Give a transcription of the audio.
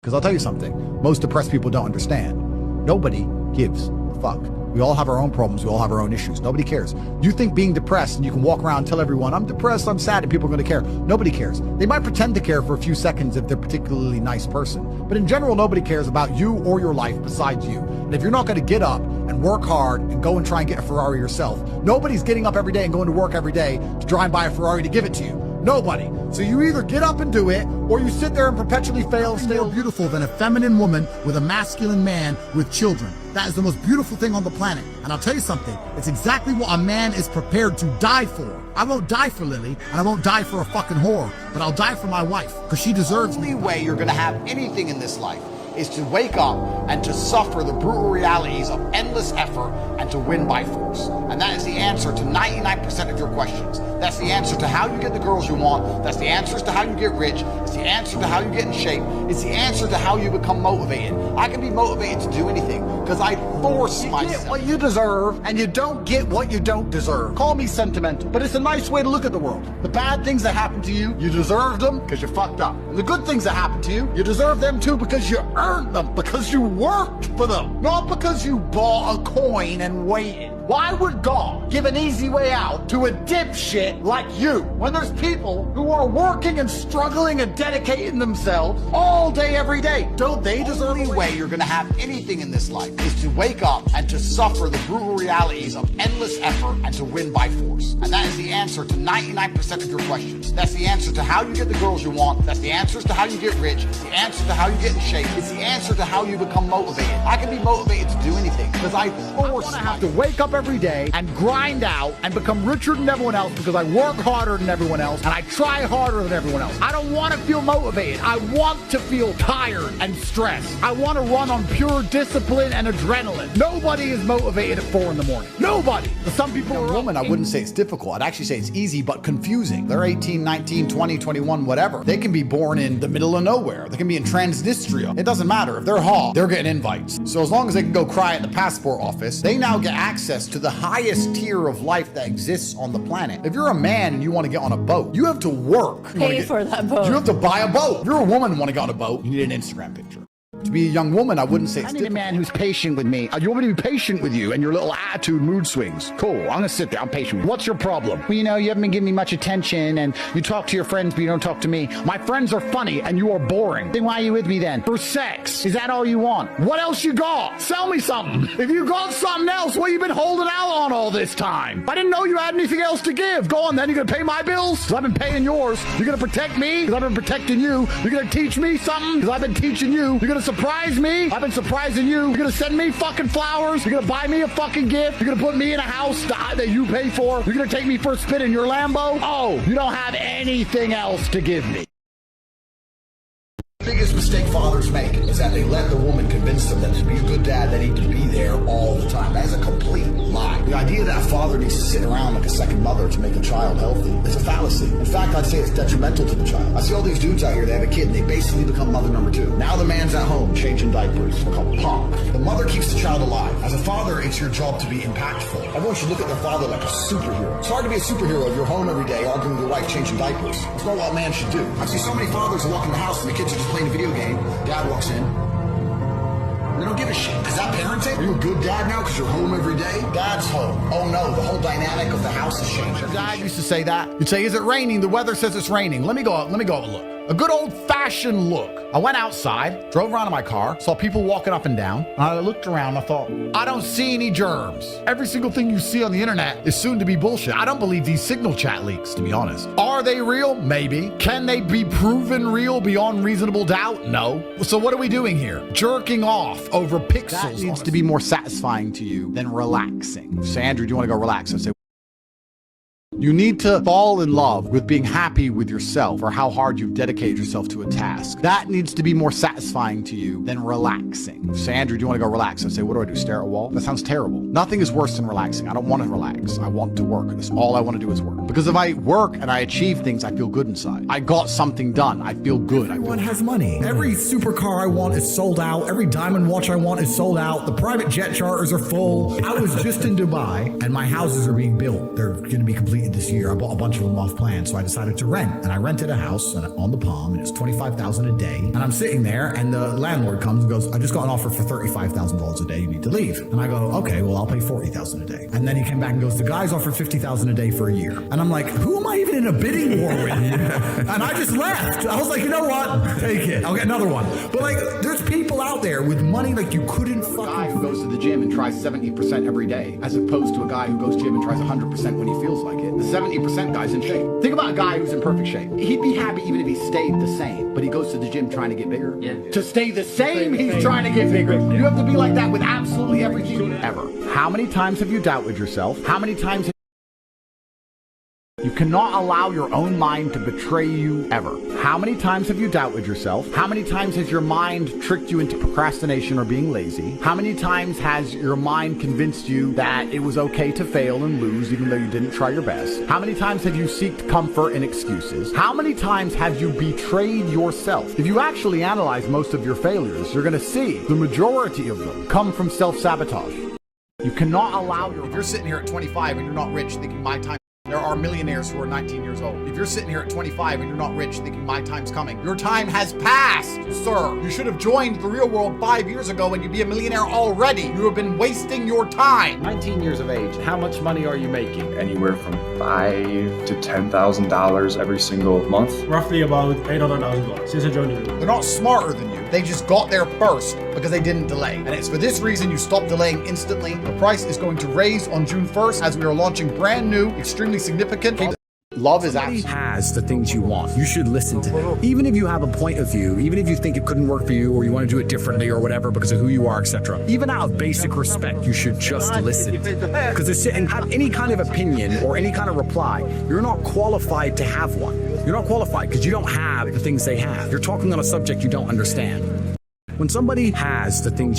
Because I'll tell you something, most depressed people don't understand. Nobody gives a fuck. We all have our own problems. We all have our own issues. Nobody cares. You think being depressed and you can walk around and tell everyone, I'm depressed, I'm sad, and people are going to care. Nobody cares. They might pretend to care for a few seconds if they're a particularly nice person. But in general, nobody cares about you or your life besides you. And if you're not going to get up and work hard and go and try and get a Ferrari yourself, nobody's getting up every day and going to work every day to try and buy a Ferrari to give it to you. Nobody. So you either get up and do it, or you sit there and perpetually fail. Nothing more beautiful than a feminine woman with a masculine man with children. That is the most beautiful thing on the planet. And I'll tell you something, it's exactly what a man is prepared to die for. I won't die for Lily, and I won't die for a fucking whore, but I'll die for my wife, because she deserves me. The only way you're gonna have anything in this life is to wake up and to suffer the brutal realities of endless effort and to win by force. And that is the answer to 99% of your questions. That's the answer to how you get the girls you want. That's the answers to how you get rich. It's the answer to how you get in shape. It's the answer to how you become motivated. I can be motivated to do anything because I force myself. You get what you deserve, and you don't get what you don't deserve. Call me sentimental, but it's a nice way to look at the world. The bad things that happen to you, you deserve them because you fucked up. And the good things that happen to you, you deserve them too because you earned them, because you worked for them, not because you bought a coin and waited. Why would God give an easy way out to a dipshit like you when there's people who are working and struggling and dedicating themselves all day, every day? Don't they deserve The only way you're gonna have anything in this life is to wake up and to suffer the brutal realities of endless effort and to win by force. And that is the answer to 99% of your questions. That's the answer to how you get the girls you want. That's the answers to how you get rich. It's the answer to how you get in shape. It's the answer to how you become motivated. I can be motivated to do anything because I force myself. I have to wake up every day and grind out and become richer than everyone else because I work harder than everyone else and I try harder than everyone else. I don't want to feel motivated. I want to feel tired and stressed. I want to run on pure discipline and adrenaline. Nobody is motivated at 4 in the morning. Nobody. Some people are women. I wouldn't say it's difficult. I'd actually say it's easy but confusing. They're 18, 19, 20, 21, whatever. They can be born in the middle of nowhere. They can be in Transnistria. It doesn't matter. If they're hot, they're getting invites. So as long as they can go cry at the passport office, they now get access to the highest tier of life that exists on the planet. If you're a man and you want to get on a boat, you have to work. Pay for that boat. You have to buy a boat. If you're a woman and want to get on a boat, you need an Instagram picture. To be a young woman, I wouldn't say it's difficult. I need a man who's patient with me. You want me to be patient with you and your little attitude, mood swings. Cool, I'm gonna sit there, I'm patient with you. What's your problem? Well, you know, you haven't been giving me much attention and you talk to your friends, but you don't talk to me. My friends are funny and you are boring. Then why are you with me then? For sex. Is that all you want? What else you got? Sell me something. If you got something else, what you been holding out on all this time? I didn't know you had anything else to give. Go on then, you gonna pay my bills? Because I've been paying yours. You're gonna protect me? Because I've been protecting you. You're gonna teach me something? Because I've been teaching you. You're gonna surprise me? I've been surprising you. You're gonna send me fucking flowers. You're gonna buy me a fucking gift. You're gonna put me in a house that you pay for. You're gonna take me for a spin in your Lambo. Oh, you don't have anything else to give me. The biggest mistake fathers make is that they let the woman convince them that to be a good dad, they need to be there all the time. That is a complete lie. The idea that a father needs to sit around like a second mother to make a child healthy is a fallacy. In fact, I'd say it's detrimental to the child. I see all these dudes out here, they have a kid, and they basically become mother number 2. Now the man's at home changing diapers, called punk. The mother keeps the child alive. As a father, it's your job to be impactful. Everyone should look at their father like a superhero. It's hard to be a superhero if you're home every day arguing with your wife, changing diapers. That's not what a man should do. I see so many fathers who walk in the house and the kids are just playing a video game. Dad walks in. They don't give a shit. Is that parenting? Are you a good dad now because you're home every day? Dad's home. Oh no, the whole dynamic of the house has changed. Dad used to say that. You'd say, is it raining? The weather says it's raining. Let me go have a look. A good old-fashioned look. I went outside, drove around in my car, saw people walking up and down, and I looked around and I thought, I don't see any germs. Every single thing you see on the internet is soon to be bullshit. I don't believe these signal chat leaks, to be honest. Are they real? Maybe. Can they be proven real beyond reasonable doubt? No. So what are we doing here? Jerking off over pixels. That needs to be more satisfying to you than relaxing. Say, Andrew, do you want to go relax? I say, you need to fall in love with being happy with yourself or how hard you've dedicated yourself to a task. That needs to be more satisfying to you than relaxing. Say, Andrew, do you want to go relax? I say, what do? Stare at a wall? That sounds terrible. Nothing is worse than relaxing. I don't want to relax. I want to work. That's all I want to do is work. Because if I work and I achieve things, I feel good inside. I got something done. I feel good. Everyone has money. Every supercar I want is sold out. Every diamond watch I want is sold out. The private jet charters are full. I was just in Dubai and my houses are being built. They're going to be completed completed this year. I bought a bunch of them off plan, so I decided to rent. And I rented a house on the Palm, and it's $25,000 a day. And I'm sitting there, and the landlord comes and goes, I just got an offer for $35,000 a day. You need to leave. And I go, okay, well, I'll pay $40,000 a day. And then he came back and goes, the guy's offered $50,000 a day for a year. And I'm like, who am I even in a bidding war with? And I just left. I was like, you know what? Take it. I'll get another one. But like, there's people out there with money like you couldn't A guy who goes to the gym and tries 70% every day, as opposed to a guy who goes to the gym and tries 100% when he feels like it. The 70% guy's in shape. Think about a guy who's in perfect shape. He'd be happy even if he stayed the same, but he goes to the gym trying to get bigger. Yeah. To stay the same, he's trying to get bigger. You have to be like that with absolutely everything ever. How many times have you doubted yourself? How many times have you cannot allow your own mind to betray you ever. How many times have you doubted yourself? How many times has your mind tricked you into procrastination or being lazy? How many times has your mind convinced you that it was okay to fail and lose even though you didn't try your best? How many times have you sought comfort in excuses? How many times have you betrayed yourself? If you actually analyze most of your failures, you're going to see the majority of them come from self-sabotage. You cannot allow your... If you're sitting here at 25 and you're not rich thinking my time... There are millionaires who are 19 years old. If you're sitting here at 25 and you're not rich thinking my time's coming, your time has passed, sir. You should have joined the real world 5 years ago and you'd be a millionaire already. You have been wasting your time. 19 years of age, how much money are you making? Anywhere from $5,000 to $10,000 every single month. Roughly about $800,000 since I joined the group. They're not smarter than you. They just got there first because they didn't delay. And it's for this reason you stop delaying instantly. The price is going to raise on June 1st as we are launching brand new, extremely significant. Love is Somebody has the things you want. You should listen to them. Even if you have a point of view, even if you think it couldn't work for you or you want to do it differently or whatever because of who you are, etc. Even out of basic respect, you should just listen. Because to sit and have any kind of opinion or any kind of reply, you're not qualified to have one. You're not qualified because you don't have the things they have. You're talking on a subject you don't understand. When somebody has the things you